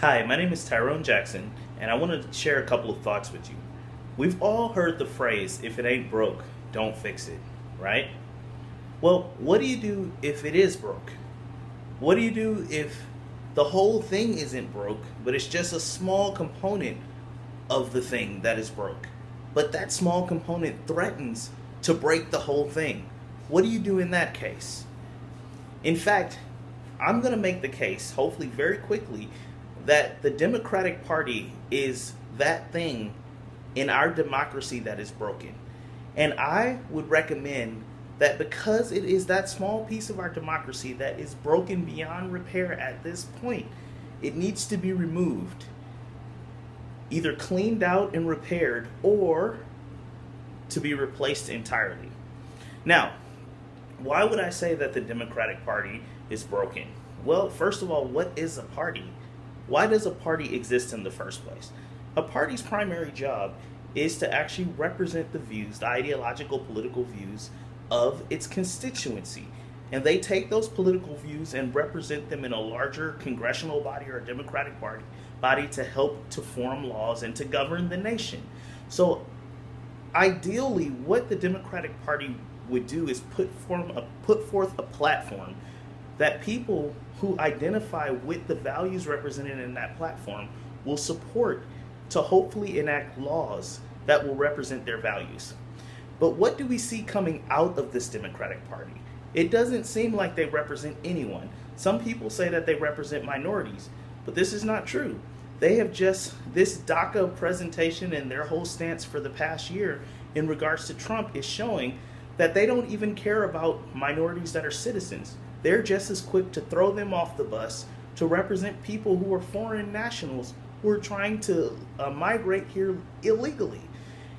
Hi, my name is Tyrone Jackson, and I want to share a couple of thoughts with you. We've all heard the phrase, if it ain't broke, don't fix it, right? Well, what do you do if it is broke? What do you do if the whole thing isn't broke, but it's just a small component of the thing that is broke? But that small component threatens to break the whole thing. What do you do in that case? In fact, I'm going to make the case, hopefully very quickly, that the Democratic Party is that thing in our democracy that is broken. And I would recommend that because it is that small piece of our democracy that is broken beyond repair at this point, it needs to be removed, either cleaned out and repaired, or to be replaced entirely. Now, why would I say that the Democratic Party is broken? Well, first of all, what is a party? Why does a party exist in the first place? A party's primary job is to actually represent the views, the ideological political views of its constituency. And they take those political views and represent them in a larger congressional body or a democratic body to help to form laws and to govern the nation. So ideally, what the Democratic Party would do is put forth a platform that people who identify with the values represented in that platform will support to hopefully enact laws that will represent their values. But what do we see coming out of this Democratic Party? It doesn't seem like they represent anyone. Some people say that they represent minorities, but this is not true. They have just, this DACA presentation and their whole stance for the past year in regards to Trump is showing that they don't even care about minorities that are citizens. They're just as quick to throw them off the bus to represent people who are foreign nationals who are trying to migrate here illegally.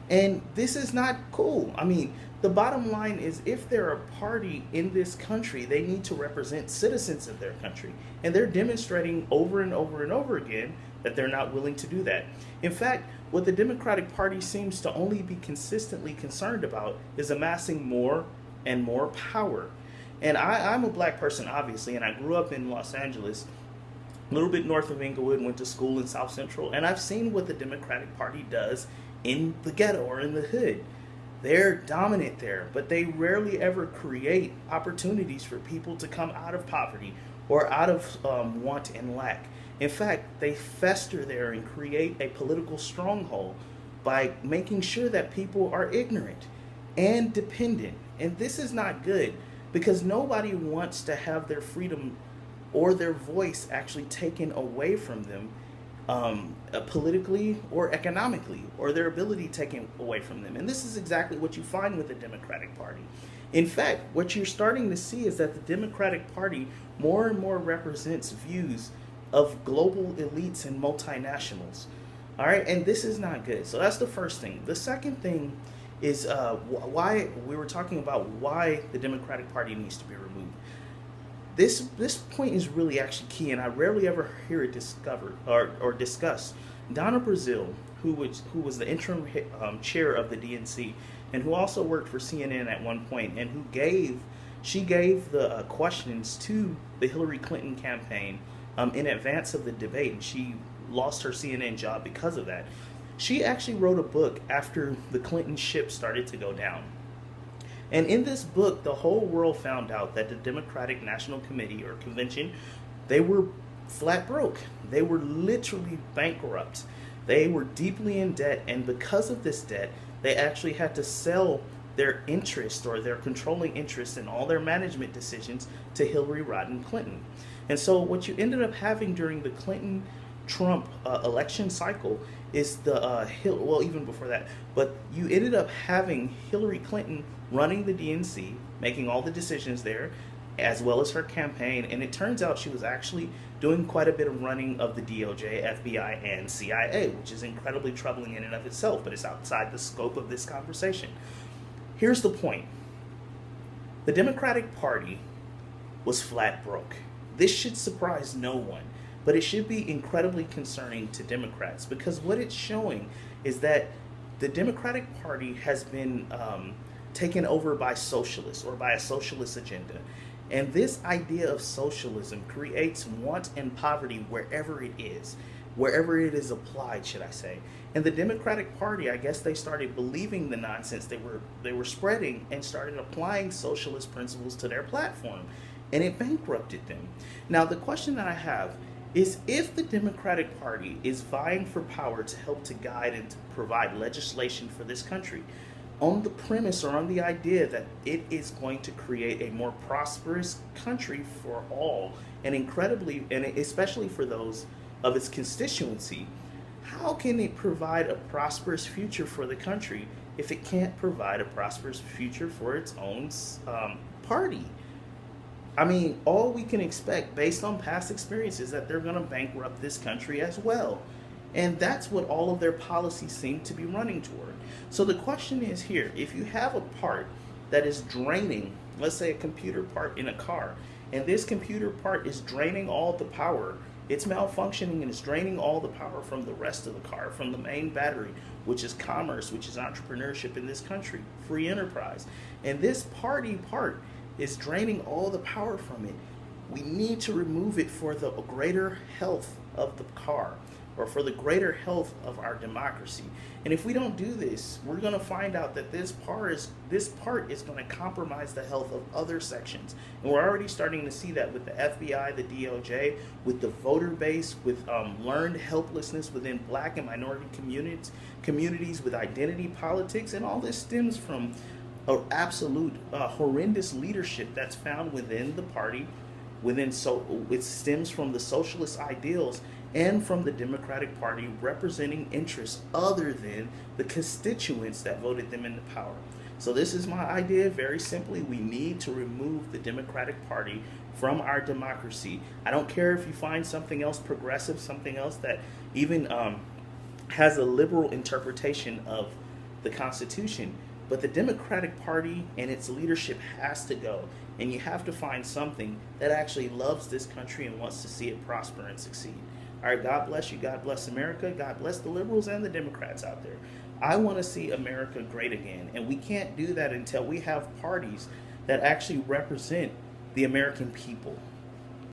And this is not cool. I mean, the bottom line is if they're a party in this country, they need to represent citizens of their country. And they're demonstrating over and over and over again that they're not willing to do that. In fact, what the Democratic Party seems to only be consistently concerned about is amassing more and more power. And I'm a black person, obviously, and I grew up in Los Angeles, a little bit north of Inglewood, went to school in South Central, and I've seen what the Democratic Party does in the ghetto or in the hood. They're dominant there, but they rarely ever create opportunities for people to come out of poverty or out of want and lack. In fact, they fester there and create a political stronghold by making sure that people are ignorant and dependent. And this is not good because nobody wants to have their freedom or their voice actually taken away from them politically or economically, or their ability taken away from them. And this is exactly what you find with the Democratic Party. In fact, what you're starting to see is that the Democratic Party more and more represents views of global elites and multinationals. All right, and this is not good. So that's the first thing. The second thing is why we were talking about why the Democratic Party needs to be removed. This point is really actually key, and I rarely ever hear it discovered or discussed. Donna Brazile, who was the interim chair of the DNC, and who also worked for CNN at one point, and she gave the questions to the Hillary Clinton campaign in advance of the debate, and she lost her CNN job because of that. She actually wrote a book after the Clinton ship started to go down. And in this book, the whole world found out that the Democratic National Committee or Convention, they were flat broke. They were literally bankrupt. They were deeply in debt, and because of this debt, they actually had to sell their interest or their controlling interest in all their management decisions to Hillary Rodham Clinton. And so what you ended up having during the Clinton-Trump election cycle is well, even before that, but you ended up having Hillary Clinton running the DNC, making all the decisions there, as well as her campaign, and it turns out she was actually doing quite a bit of running of the DOJ, FBI, and CIA, which is incredibly troubling in and of itself, but it's outside the scope of this conversation. Here's the point. The Democratic Party was flat broke. This should surprise no one, but it should be incredibly concerning to Democrats, because what it's showing is that the Democratic Party has been taken over by socialists or by a socialist agenda. And this idea of socialism creates want and poverty wherever it is applied, should I say. And the Democratic Party, I guess they started believing the nonsense they were spreading and started applying socialist principles to their platform, and it bankrupted them. Now, the question that I have is, if the Democratic Party is vying for power to help to guide and to provide legislation for this country, on the premise or on the idea that it is going to create a more prosperous country for all, and especially for those of its constituency, how can it provide a prosperous future for the country if it can't provide a prosperous future for its own party? I mean, all we can expect based on past experiences is that they're going to bankrupt this country as well. And that's what all of their policies seem to be running toward. So the question is here, if you have a part that is draining, let's say a computer part in a car, and this computer part is draining all the power, it's malfunctioning and it's draining all the power from the rest of the car, from the main battery, which is commerce, which is entrepreneurship in this country, free enterprise. And this part is draining all the power from it. We need to remove it for the greater health of the car, or for the greater health of our democracy. And if we don't do this, we're going to find out that this part is going to compromise the health of other sections. And we're already starting to see that with the FBI, the DOJ, with the voter base, with learned helplessness within black and minority communities with identity politics. And all this stems from an absolute horrendous leadership that's found within the party. It stems from the socialist ideals and from the Democratic Party representing interests other than the constituents that voted them into power. So this is my idea. Very simply, we need to remove the Democratic Party from our democracy. I don't care if you find something else progressive, something else that even has a liberal interpretation of the Constitution. But the Democratic Party and its leadership has to go. And you have to find something that actually loves this country and wants to see it prosper and succeed. All right, God bless you. God bless America. God bless the liberals and the Democrats out there. I want to see America great again. And we can't do that until we have parties that actually represent the American people.